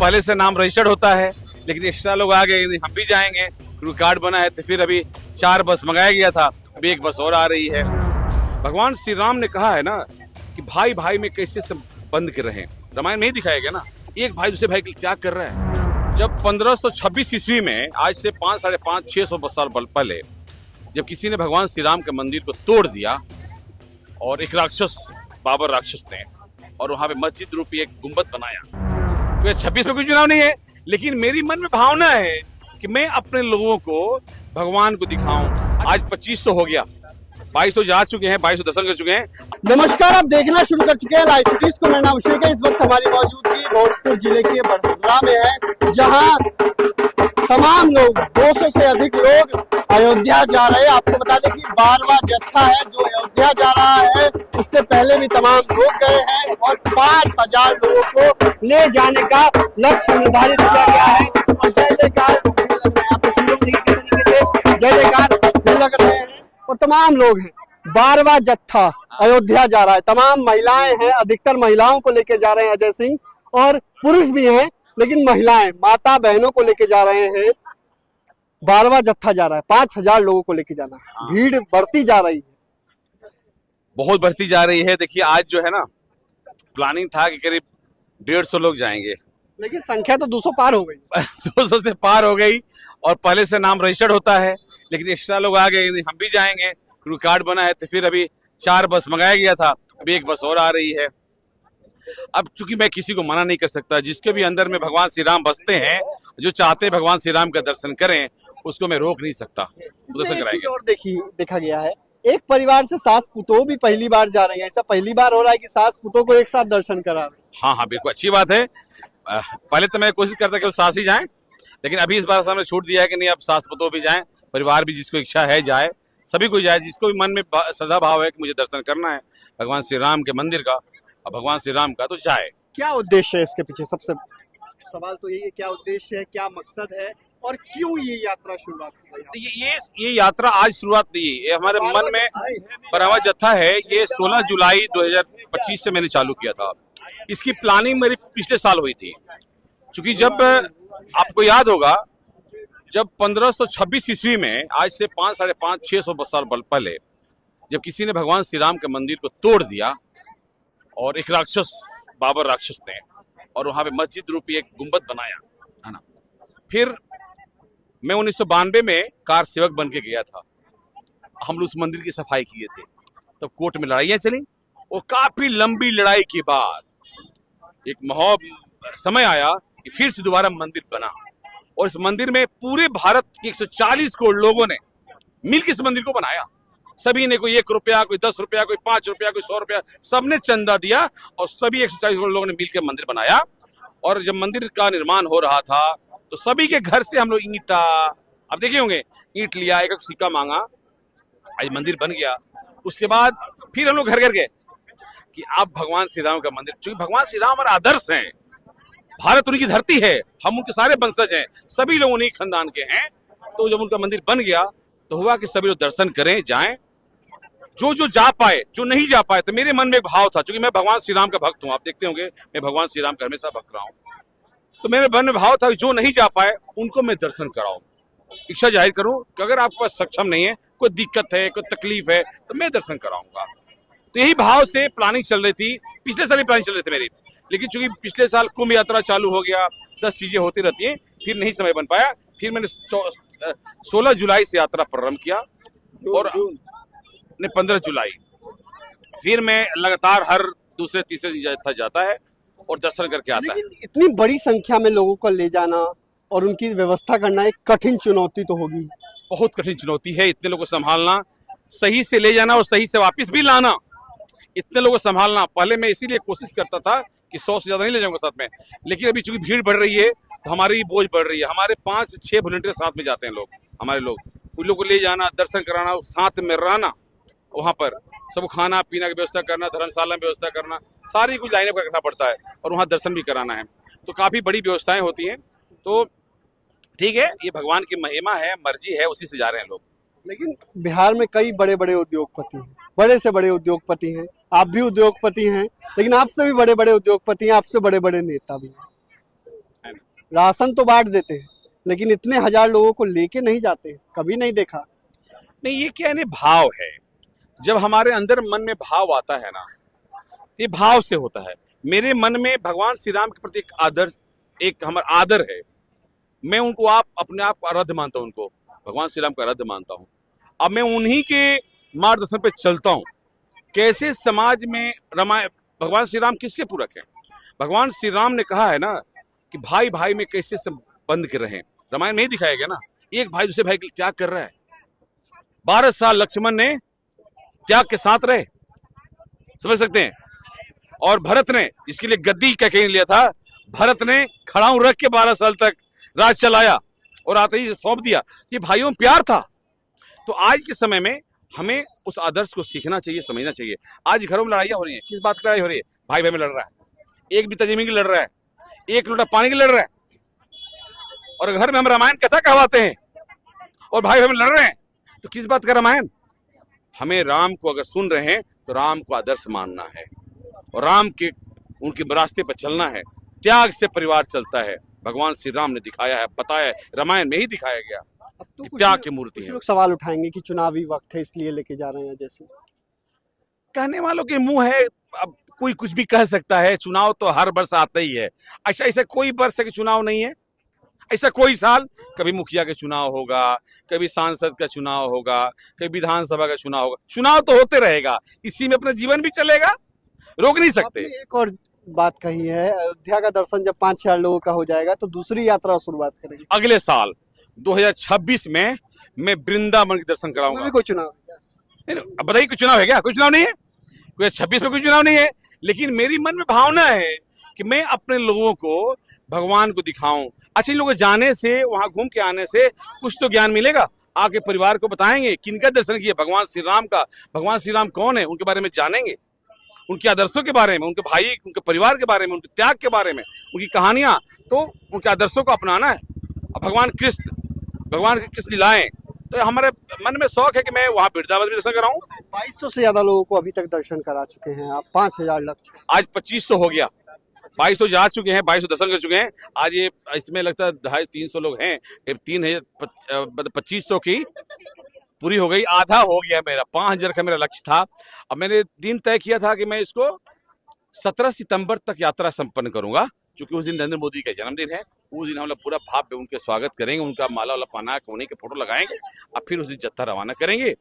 पहले से नाम रजिस्टर्ड होता है, लेकिन एक्स्ट्रा लोग आ गए, हम भी जाएंगे क्योंकि कार्ड बना है। तो फिर अभी 4 बस मंगाया गया था, अभी 1 बस और आ रही है। भगवान श्री राम ने कहा है ना कि भाई भाई में कैसे संबंध के रहें। रामायण में ही दिखाया गया ना, एक भाई दूसरे भाई के लिए क्या कर रहा है। जब 1526 ईस्वी में, आज से 5, 550, 600 साल पहले, जब किसी ने भगवान श्री राम के मंदिर को तोड़ दिया और एक राक्षस, बाबर राक्षस ने, और वहां पे मस्जिद रूपी एक गुंबद बनाया, तो 26 में कोई चुनाव नहीं है, लेकिन मेरी मन में भावना है कि मैं अपने लोगों को भगवान को दिखाऊं। आज 2500 हो गया, 2200 जा चुके हैं, 2200 दर्शन कर चुके हैं। नमस्कार, आप देखना शुरू कर चुके हैं लाइव सिटीज को। मेरा नाम अभिषेक है। इस वक्त हमारी मौजूदगी भोजपुर जिले के बड़हरा में है, जहां तमाम लोग, 200 से अधिक लोग अयोध्या जा रहे हैं। आपको बता दें कि 12वां जत्था है जो अयोध्या जा रहा है। इससे पहले भी तमाम लोग गए हैं और 5000 लोगों को ले जाने का लक्ष्य निर्धारित किया गया है। और जय जयकार आप तस्वीरों में देखिए किस तरीके से जय जयकार लग रहे हैं और तमाम लोग हैं। 12वां जत्था अयोध्या जा रहा है। तमाम महिलाएं हैं, अधिकतर महिलाओं को लेकर जा रहे हैं अजय सिंह, और पुरुष भी हैं, लेकिन महिलाएं, माता बहनों को लेके जा रहे हैं। 12वां जत्था जा रहा है, 5000 लोगों को लेके जाना है। भीड़ बढ़ती जा रही है, बहुत बढ़ती जा रही है। देखिए आज जो है ना, प्लानिंग था कि करीब 150 लोग जाएंगे, लेकिन संख्या तो 200 पार हो गई। 200 से पार हो गई, और पहले से नाम रजिस्टर्ड होता है, लेकिन एक्स्ट्रा लोग आ गए, हम भी जाएंगे क्योंकि कार्ड बना है। तो फिर अभी 4 बस मंगाया गया था, अभी 1 बस और आ रही है। अब चूंकि मैं किसी को मना नहीं कर सकता, जिसके भी अंदर में भगवान श्री राम बसते हैं, जो चाहते हैं भगवान श्री राम का दर्शन करें, उसको मैं रोक नहीं सकता, दर्शन कराएंगे। और देखा गया है, एक परिवार से सास पुतोह भी पहली बार जा रही है। ऐसा पहली बार हो रहा है कि सास पुतोह को एक साथ दर्शन करा रहे हैं। हाँ, बिल्कुल अच्छी बात है। पहले तो मैं कोशिश करता कि वो सास ही जाएं, लेकिन अभी इस बार हमने छूट दिया है कि नहीं, अब सास पुतोह भी जाएं, परिवार भी जिसको इच्छा है जाए, सभी को जाए, जिसको भी मन में श्रद्धा भाव है कि मुझे दर्शन करना है भगवान श्री राम के मंदिर का और भगवान श्री राम का, तो जाए। क्या उद्देश्य है इसके पीछे? सबसे सवाल तो यही है, क्या उद्देश्य है, क्या मकसद है और क्यों ये यात्रा शुरुआत की? ये यात्रा आज शुरुआत नहीं, ये हमारे मन में 12वां जत्था है। ये 16 जुलाई 2025 से मैंने चालू किया था। इसकी प्लानिंग मेरी पिछले साल हुई थी, क्योंकि जब आपको याद होगा, जब 1526 ईस्वी में, आज से 5, 550, 600 साल पहले, जब किसी ने भगवान श्री राम के मंदिर को तोड़ दिया और एक राक्षस, बाबर राक्षस ने, और वहां पे मस्जिद रूपी एक गुंबद बनाया, है ना। फिर मैं 1992 में कार सेवक बन के गया था। हम लोग उस मंदिर की सफाई किए थे, तब तो कोर्ट में लड़ाइयां चली, और काफी लंबी लड़ाई के बाद एक समय आया कि फिर से दोबारा मंदिर बना, और इस मंदिर में पूरे भारत के 140 करोड़ लोगों ने मिलकर इस मंदिर को बनाया। सभी ने, कोई 1 रुपया, कोई 10 रुपया, कोई 5 रुपया, कोई 100 रुपया, सबने चंदा दिया, और सभी 140 करोड़ लोगों ने मिलकर मंदिर बनाया। और जब मंदिर का निर्माण हो रहा था, तो सभी के घर से हम लोग ईंटा, अब देखे होंगे, ईंट लिया, एक सिक्का मांगा, आज मंदिर बन गया। उसके बाद फिर हम लोग घर घर गए कि आप भगवान श्री राम का मंदिर, क्योंकि भगवान श्री राम हमारा आदर्श हैं, भारत उनकी धरती है, हम उनके सारे वंशज हैं, सभी लोग उन्हीं खानदान के हैं। तो जब उनका मंदिर बन गया, तो हुआ कि सभी लोग दर्शन करें, जाएं, जो जा पाए, जो नहीं जा पाए। तो मेरे मन में एक भाव था, क्योंकि मैं भगवान श्री राम का भक्त हूँ, आप देखते होंगे मैं भगवान श्री राम का हमेशा भक्त रहा हूँ। तो मेरे मन में भाव था कि जो नहीं जा पाए उनको मैं दर्शन कराऊं, इच्छा जाहिर करूं कि अगर आपके पास सक्षम नहीं है, कोई दिक्कत है, कोई तकलीफ है, तो मैं दर्शन कराऊंगा। तो यही भाव से प्लानिंग चल रही थी। पिछले साल ही प्लानिंग चल रही थी मेरी, लेकिन चूंकि पिछले साल कुंभ यात्रा चालू हो गया, 10 चीजें होती रहती हैं, फिर नहीं समय बन पाया। फिर मैंने 16 जुलाई से यात्रा प्रारंभ किया, और 15 जुलाई फिर मैं लगातार हर दूसरे तीसरे दिन जाता है और दर्शन करके आता है। इतनी बड़ी संख्या में लोगों को ले जाना और उनकी व्यवस्था करना एक कठिन चुनौती तो होगी। बहुत कठिन चुनौती है, इतने लोगों को संभालना, सही से ले जाना और सही से वापस भी लाना, इतने लोगों को संभालना। पहले मैं इसीलिए कोशिश करता था कि 100 से ज्यादा नहीं ले जाऊंगा साथ में, लेकिन अभी चूंकि भीड़ बढ़ रही है, तो हमारी बोझ बढ़ रही है। हमारे 5 से 6 वॉलंटियर साथ में जाते हैं लोग, हमारे लोग, उन लोगों को ले जाना, दर्शन कराना, साथ में रहना, वहाँ पर सब खाना पीना की व्यवस्था करना, धर्मशाला में व्यवस्था करना, सारी कुछ लाइन अप रखना पड़ता है, और वहाँ दर्शन भी कराना है। तो काफी बड़ी व्यवस्थाएं होती हैं। तो ठीक है, ये भगवान की महिमा है, मर्जी है, उसी से जा रहे हैं लोग। लेकिन बिहार में कई बड़े बड़े उद्योगपति हैं, बड़े से बड़े उद्योगपति हैं, आप भी उद्योगपति हैं, लेकिन आपसे भी बड़े बड़े उद्योगपति हैं, आपसे बड़े बड़े नेता भी हैं। राशन तो बांट देते हैं, लेकिन इतने हजार लोगों को लेके नहीं जाते, कभी नहीं देखा। नहीं, ये क्या है, भाव है। जब हमारे अंदर मन में भाव आता है ना, ये भाव से होता है। मेरे मन में भगवान श्री राम के प्रति एक आदर, एक हमारा आदर है। मैं उनको अपने आप को आराध्य मानता हूँ, उनको भगवान श्री राम का आराध्य मानता हूँ। अब मैं उन्हीं के मार्गदर्शन पे चलता हूँ। कैसे समाज में रामायण, भगवान श्री राम किसके पूरक हैं? भगवान श्री राम ने कहा है ना कि भाई भाई में कैसे संबंध के रहें। रामायण में ही दिखाया गया ना, एक भाई दूसरे भाई के लिए त्याग कर रहा है। 12 साल लक्ष्मण ने त्याग के साथ रहे, समझ सकते हैं। और भरत ने इसके लिए गद्दी का कहीं लिया था, भरत ने खड़ाऊ रख के 12 साल तक राज चलाया और आते ही सौंप दिया। ये भाइयों में प्यार था। तो आज के समय में हमें उस आदर्श को सीखना चाहिए, समझना चाहिए। आज घरों में लड़ाइयां हो रही हैं, किस बात की लड़ाई हो रही है? भाई भाई में लड़ रहा है, एक बित्ता जमीन की लड़ रहा है, एक लोटा पानी की लड़ रहा है। और घर में हम रामायण कथा कहवाते हैं और भाई भाई में लड़ रहे हैं, तो किस बात का रामायण? हमें राम को अगर सुन रहे हैं तो राम को आदर्श मानना है और राम के उनके रास्ते पर चलना है। त्याग से परिवार चलता है। भगवान श्री राम ने दिखाया है, बताया है, रामायण में ही दिखाया गया। अब तो त्याग की मूर्ति है। लोग सवाल उठाएंगे कि चुनावी वक्त है इसलिए लेके जा रहे हैं, जैसे कहने वालों के मुंह है, अब कोई कुछ भी कह सकता है। चुनाव तो हर वर्ष आता ही है। अच्छा, ऐसा कोई वर्ष है कि चुनाव नहीं है? ऐसा कोई साल? कभी मुखिया का चुनाव होगा, कभी सांसद का चुनाव होगा, कभी विधानसभा का चुनाव होगा। चुनाव तो होते रहेगा, इसी में अपना जीवन भी चलेगा, रोक नहीं सकते। आपने एक और बात कही है, अयोध्या का दर्शन जब 5-6 लोगों का हो जाएगा तो दूसरी यात्रा शुरुआत करेंगे। अगले साल 2026 में मैं वृंदावन के दर्शन कराऊंगा। कोई चुनाव नहीं, अब बताइए, कोई चुनाव है क्या? कोई चुनाव नहीं है। 2026 में कोई चुनाव नहीं है, लेकिन मेरी मन में भावना है कि मैं अपने लोगों को भगवान को दिखाऊं। अच्छे लोगों जाने से, वहां घूम के आने से कुछ तो ज्ञान मिलेगा। आके परिवार को बताएंगे किनका दर्शन किया, भगवान श्री राम का। भगवान श्री राम कौन है उनके बारे में जानेंगे, उनके आदर्शों के बारे में, उनके भाई, उनके परिवार के बारे में, उनके त्याग के बारे में, उनकी कहानियां। तो उनके आदर्शों को अपनाना है। भगवान की कृष्ण लीलाएं, तो हमारे मन में शौक है कि मैं वहां वृंदावन में दर्शन कराऊं। 2200 से ज्यादा लोगों को अभी तक दर्शन करा चुके हैं आप, 5000 लक्ष्य। आज 2500 हो गया, 2200 जा चुके हैं, 2200 दर्शन कर चुके हैं। आज ये इसमें लगता है 250-300 लोग हैं, 2500 की पूरी हो गई, आधा हो गया मेरा। 5000 का मेरा लक्ष्य था। अब मैंने दिन तय किया था कि मैं इसको 17 सितंबर तक यात्रा संपन्न करूंगा, क्योंकि उस दिन नरेंद्र मोदी का जन्मदिन है। उस दिन हम लोग पूरा भाव पे उनके स्वागत करेंगे, उनका माला वाला पहना के उन्हीं के फोटो लगाएंगे और फिर उस दिन जत्था रवाना करेंगे।